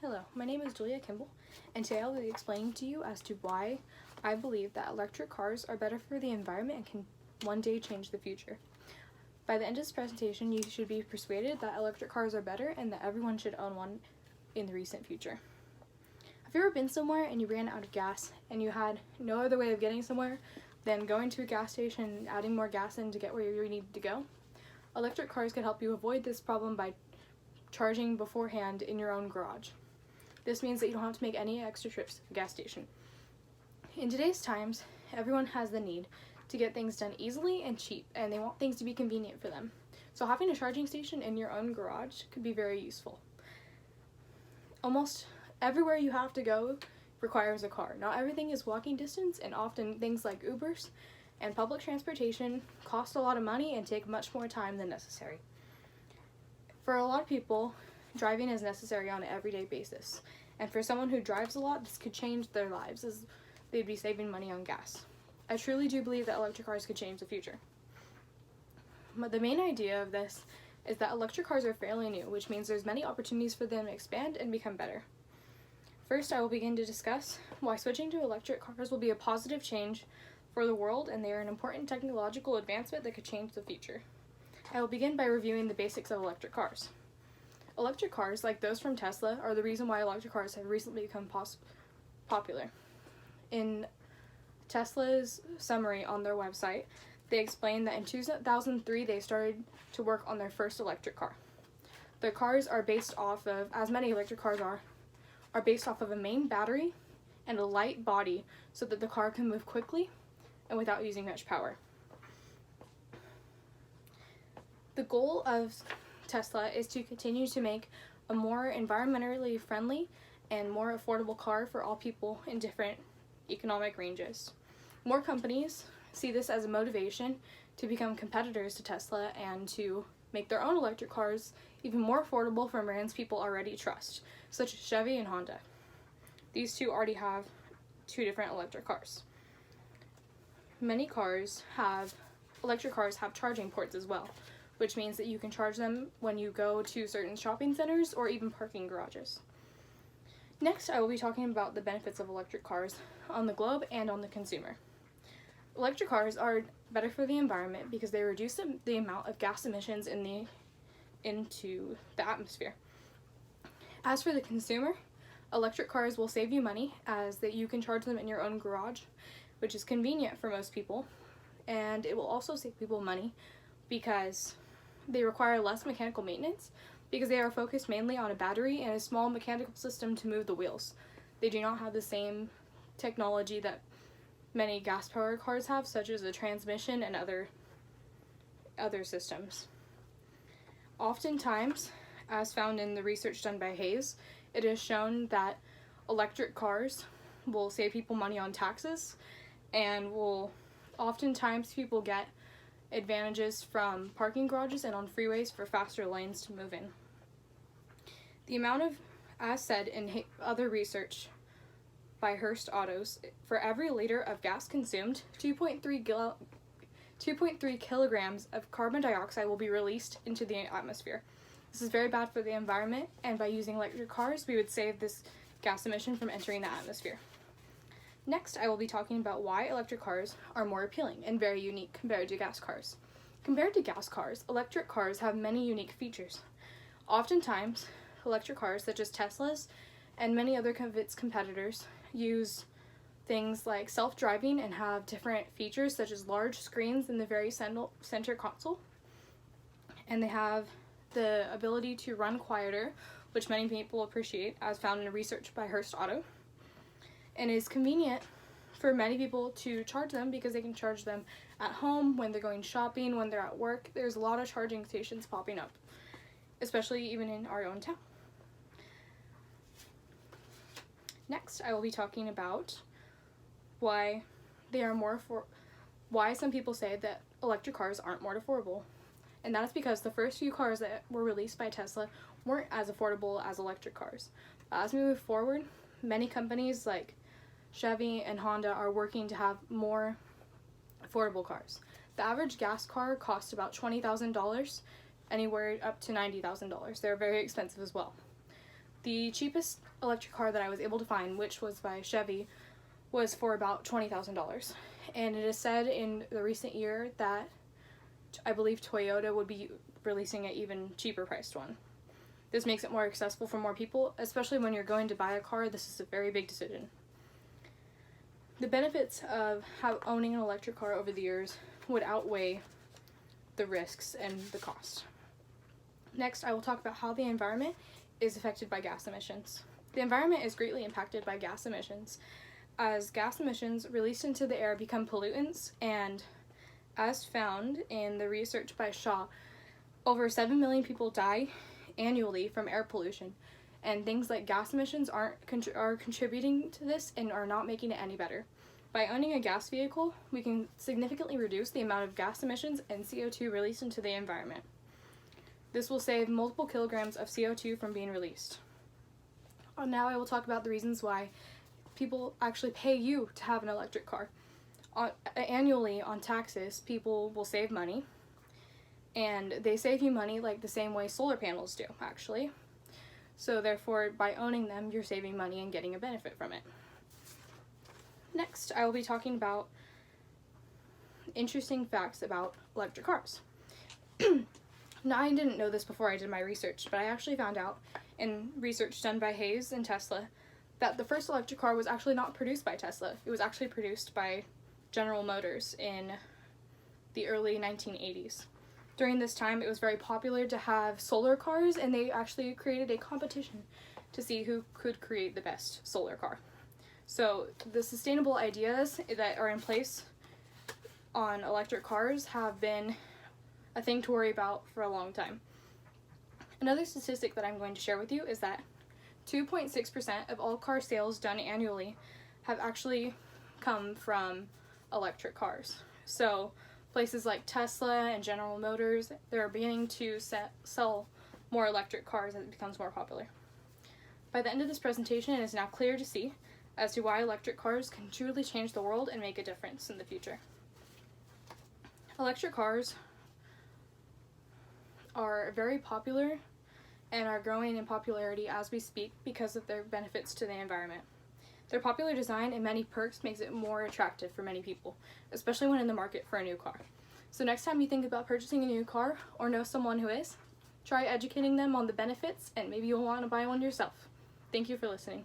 Hello, my name is Julia Kimball, and today I'll be explaining to you as to why I believe that electric cars are better for the environment and can one day change the future. By the end of this presentation, you should be persuaded that electric cars are better and that everyone should own one in the recent future. Have you ever been somewhere and you ran out of gas and you had no other way of getting somewhere than going to a gas station and adding more gas in to get where you needed to go? Electric cars can help you avoid this problem by charging beforehand in your own garage. This means that you don't have to make any extra trips to the gas station. In today's times, everyone has the need to get things done easily and cheap, and they want things to be convenient for them. So having a charging station in your own garage could be very useful. Almost everywhere you have to go requires a car. Not everything is walking distance, and often things like Ubers and public transportation cost a lot of money and take much more time than necessary. For a lot of people, driving is necessary on an everyday basis, and for someone who drives a lot, this could change their lives as they'd be saving money on gas. I truly do believe that electric cars could change the future. But the main idea of this is that electric cars are fairly new, which means there's many opportunities for them to expand and become better. First, I will begin to discuss why switching to electric cars will be a positive change for the world, and they are an important technological advancement that could change the future. I will begin by reviewing the basics of electric cars. Electric cars, like those from Tesla, are the reason why electric cars have recently become popular. In Tesla's summary on their website, they explain that in 2003 they started to work on their first electric car. Their cars are based off of, as many electric cars are based off of a main battery and a light body so that the car can move quickly and without using much power. The goal of Tesla is to continue to make a more environmentally friendly and more affordable car for all people in different economic ranges. More companies see this as a motivation to become competitors to Tesla and to make their own electric cars even more affordable from brands people already trust, such as Chevy and Honda. These two already have two different electric cars. Many electric cars have charging ports as well, which means that you can charge them when you go to certain shopping centers or even parking garages. Next, I will be talking about the benefits of electric cars on the globe and on the consumer. Electric cars are better for the environment because they reduce the amount of gas emissions into the atmosphere. As for the consumer, electric cars will save you money as that you can charge them in your own garage, which is convenient for most people, and it will also save people money because they require less mechanical maintenance because they are focused mainly on a battery and a small mechanical system to move the wheels. They do not have the same technology that many gas-powered cars have, such as a transmission and other systems. Oftentimes, as found in the research done by Hayes, it is shown that electric cars will save people money on taxes and will oftentimes people get advantages from parking garages and on freeways for faster lanes to move in. The amount of, as said in other research by Hearst Autos, for every liter of gas consumed, 2.3 kilograms of carbon dioxide will be released into the atmosphere. This is very bad for the environment, and by using electric cars, we would save this gas emission from entering the atmosphere. Next, I will be talking about why electric cars are more appealing and very unique compared to gas cars. Compared to gas cars, electric cars have many unique features. Oftentimes, electric cars, such as Tesla's and many other of its competitors, use things like self-driving and have different features such as large screens in the very center console. And they have the ability to run quieter, which many people appreciate, as found in research by Hearst Auto. And it is convenient for many people to charge them because they can charge them at home, when they're going shopping, when they're at work. There's a lot of charging stations popping up, especially even in our own town. Next, I will be talking about why some people say that electric cars aren't more affordable. And that is because the first few cars that were released by Tesla weren't as affordable as electric cars. As we move forward, many companies like Chevy and Honda are working to have more affordable cars. The average gas car costs about $20,000, anywhere up to $90,000. They're very expensive as well. The cheapest electric car that I was able to find, which was by Chevy, was for about $20,000. And it is said in the recent year that I believe Toyota would be releasing an even cheaper priced one. This makes it more accessible for more people, especially when you're going to buy a car. This is a very big decision. The benefits of owning an electric car over the years would outweigh the risks and the cost. Next, I will talk about how the environment is affected by gas emissions. The environment is greatly impacted by gas emissions, as gas emissions released into the air become pollutants, and as found in the research by Shaw, over 7 million people die annually from air pollution, and things like gas emissions are contributing to this and are not making it any better. By owning a gas vehicle, we can significantly reduce the amount of gas emissions and CO2 released into the environment. This will save multiple kilograms of CO2 from being released. Now I will talk about the reasons why people actually pay you to have an electric car. Annually on taxes, people will save money, and they save you money like the same way solar panels do, actually. So therefore, by owning them, you're saving money and getting a benefit from it. Next, I will be talking about interesting facts about electric cars. Now, I didn't know this before I did my research, but I actually found out in research done by Hayes and Tesla that the first electric car was actually not produced by Tesla. It was actually produced by General Motors in the early 1980s. During this time, it was very popular to have solar cars, and they actually created a competition to see who could create the best solar car. So the sustainable ideas that are in place on electric cars have been a thing to worry about for a long time. Another statistic that I'm going to share with you is that 2.6% of all car sales done annually have actually come from electric cars. So places like Tesla and General Motors, they're beginning to sell more electric cars as it becomes more popular. By the end of this presentation, it is now clear to see as to why electric cars can truly change the world and make a difference in the future. Electric cars are very popular and are growing in popularity as we speak because of their benefits to the environment. Their popular design and many perks makes it more attractive for many people, especially when in the market for a new car. So next time you think about purchasing a new car or know someone who is, try educating them on the benefits and maybe you'll want to buy one yourself. Thank you for listening.